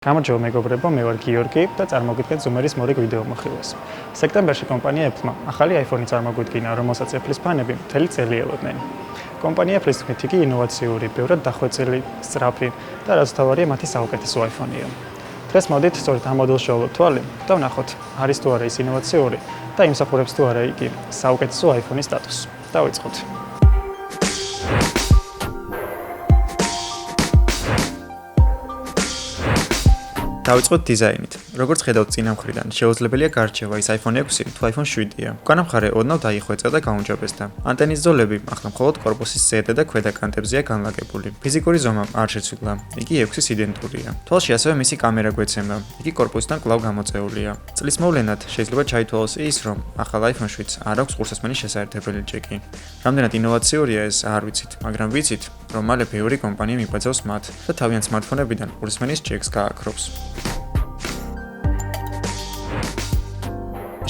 გამარჯობა მეგობრებო, მე ვარ გიორგი და წარმოგიდგენთ Zoom-ის მორიგ ვიდეო მოხილვას. სექტემბერში კომპანია Apple-მა ახალი iPhone-ი წარმოგვიდგინა, რომელსაც Apple-ის ფანები მთელი წელი ელოდნენ. კომპანია Apple-ის თქმით, იგი ინოვაციური, ბევრად დახვეწილი, სწრაფი და რაც თავარია მათი საუკეთესო iPhone-ია. დღეს მოდით სწორედ ამ მოდელს შევავლოთ თვალი და ვნახოთ, არის თუ არა ის ინოვაციური და იმსახურებს თუ არა იგი საუკეთესო iPhone-ის სტატუსს. დავიწყოთ. დავიწყოთ დიზაინით. როგორც ხედავთ წინა მხრიდან, შეუძლებელია გარჩევა ის iPhone 6 თუ iPhone 7-ია. უკანა მხარე ოდნავ დაიხვეწა და გაუმჯობესდა. ანტენის ზოლები ახლა მხოლოდ კორპუსის ზედა და ქვედა კანტებზეა განლაგებული. ფიზიკური ზომა არ შეცვლილა. იგი 6-ის იდენტურია. თვალში ასევე მისი კამერა გვეცემა. იგი კორპუსიდან კვლავ გამოწეულია. წლის მოვლენად შეიძლება ჩაითვალოს ის, რომ ახალ iPhone 7-ს არ აქვს ყურსასმენის შესაერთებელი ჯეკი. რამდენად ინოვაციურია ეს, არ ვიცით, მაგრამ ვიცით, რომ მალე ბევრი კომპანია მიბაძავს მათ და თავიანთ smartphone-ებიდან ყურსასმენის ჯეკს გააქრობს.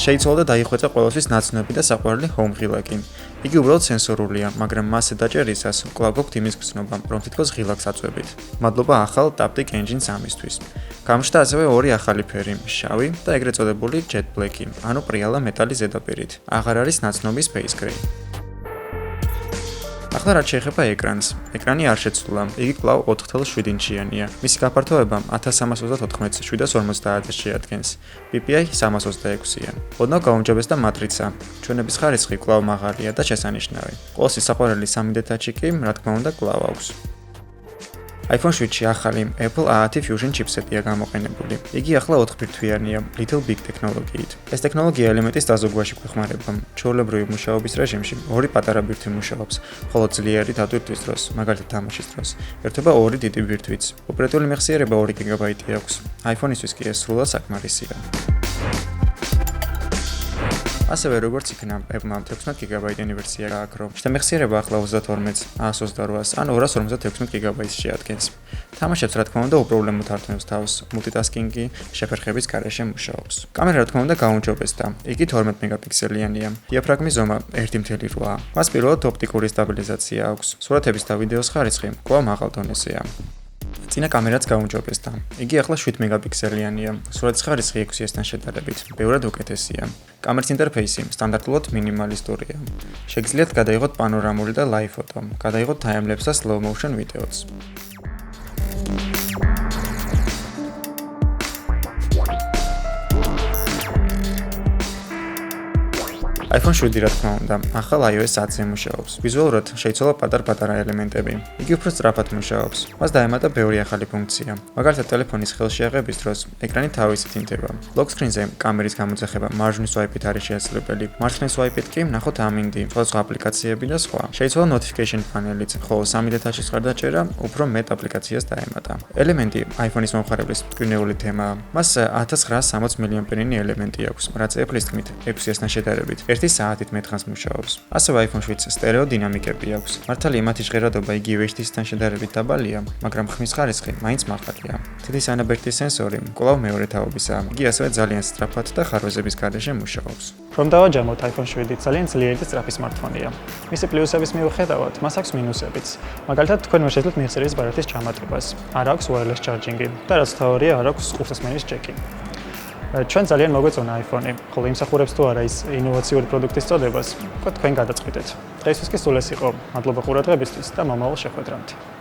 შეიცვალა და დაიხვეწა ყველასთვის ნაცნობი და საყვარელი home ღილაკი. იგი უბრალოდ სენსორულია, მაგრამ მასზე დაჭერისას კვლავ გვაქვს იმის გრძნობა, რომ თითქოს ღილაკს აწვევით. მადლობა ახალ Taptic Engine 3-ისთვის. გამოჩნდა ასევე ორი ახალი ფერი, შავი და ეგრეთ წოდებული Jet Black-ი, ანუ პრიალა მეტალის ზედაპირით. აღარ არის ნაცნობი Space Gray. ახლა რაც შეეხება ეკრანს. ეკრანი არ შეცვლილა, იგი კვლავ 4.7 ინჩიანია. მისი გაფართოება 1334-ს 750-ს შეადგენს. PPI 326-ია. ოდნავ გაუმჯობესდა მატრიცა. ჩვენების ხარისხი კვლავ მაღალია და შესანიშნავი. ყოველთვის საყვარელი 3D Touch-ი კი, რა თქმა უნდა, კვლავ აქვს. iPhone 7-ში ახალი Apple A10 Fusion chipset-ია გამოყენებული. იგი ახლა 4-ბირთვიანია, Little Big ტექნოლოგიით. ეს ტექნოლოგია ელემენტის დაზოგვაში გვეხმარება. ჩვეულებრივი მუშაობის რეჟიმში ორი პატარა ბირთვი მუშაობს, ხოლო ძლიერი დატვირთვის დროს, მაგალითად თამაშის დროს, ერთობა ორი დიდი ბირთვით. ოპერატიული მეხსიერება 2 GB აქვს. iPhone-ისთვის კი ეს სრულად საკმარისია. ასევე როგორც იქნა, Apple-მა 16 GB-იანი ვერსია გააქრო. შემეხსიერება ახლა 32-ს, 128-ს ან 256 GB-ს შეადგენს. თამაშებს რა თქმა უნდა უპრობლემოდ ართმევს თავს, multitasking-ი შეფერხების გარეშე მუშაობს. კამერა რა თქმა უნდა გაუმჯობესდა. იგი 12 მეგაპიქსელიანია. დიაფრაგმის ზომა 1.8-ა. მას პირველად ოპტიკური სტაბილიზაცია აქვს. სურათების და ვიდეოს ხარისხი კვლავ მაღალ დონეზეა. წინა კამერაც გაუმჯობესდა. იგი ახლა 7 მეგაპიქსელიანია. სურათის ხარისხი 6-ისთან შედარებით, ბევრად უკეთესია. კამერის ინტერფეისი სტანდარტულად მინიმალისტურია. შეგიძლიათ გადაიღოთ პანორამული და live photo, გადაიღოთ time-lapse და slow motion ვიდეოც. iPhone 7 რა თქმა უნდა, ახალ iOS 10-ზე მუშაობს. ვიზუალურად შეიცვალა პატარ-პატარა ელემენტები. იგი უფრო სწრაფად მუშაობს. მას დაემატა ბევრი ახალი ფუნქცია. მაგალითად, ტელეფონის ხელშეაღების დროს ეკრანი თავისით ინთება. Lock screen-ზე კამერის გამოძახება მარჯვნის სვაიპით არის შესაძლებელი. მარცხენა სვაიპით კი ვნახოთ ამინდი, სხვადასხვა აპლიკაციები და სხვა. შეიცვალა notification panelიც, ხოლო 3D Touch-ის ხარდაჭერა უფრო მეტ აპლიკაციას დაემატა. ელემენტი iPhone-ის მომხმარებლის მტკივნეული თემაა. მას 1960 mAh-იანი ელემენტი აქვს, რაც Apple-ის თქმით 6-ისთან შედარებით 1 საათით მეტხანს მუშაობს. ასევე iPhone 7-ს სტერეო დინამიკები აქვს. მართალია მათი ჟღერადობა იგივე 1-ისთან შედარებით დაბალია, მაგრამ ხმის ხარისხი მაინც მაღალია. თითის ანაბეჭდის სენსორი კვლავ მეორე თაობისაა. იგი ასევე ძალიან სწრაფად და ხარვეზების გარეშე მუშაობს. რომ დავაჯამოთ iPhone 7 ძალიან ძლიერი და სწრაფი smartphone-ია. მისი პლუსების მიუხედავად, მას აქვს მინუსებიც. მაგალითად, თქვენ ვერ შეძლოთ მიხსიერების ბარათის ჩამატებას. არ აქვს wireless charging-ი და რაც თავარია, არ აქვს ყურსასმენის ჯეკი. ჩვენ ძალიან მოგვეწონა iPhone-ი, ხოლო იმსახურებს თუ არა ის ინოვაციური პროდუქტის წოდებას, თქვენ გადაწყვეტეთ. დღეისთვის კი სულ ეს იყო. მადლობა ყურადღებისთვის და მომავალ შეხვედრამდე.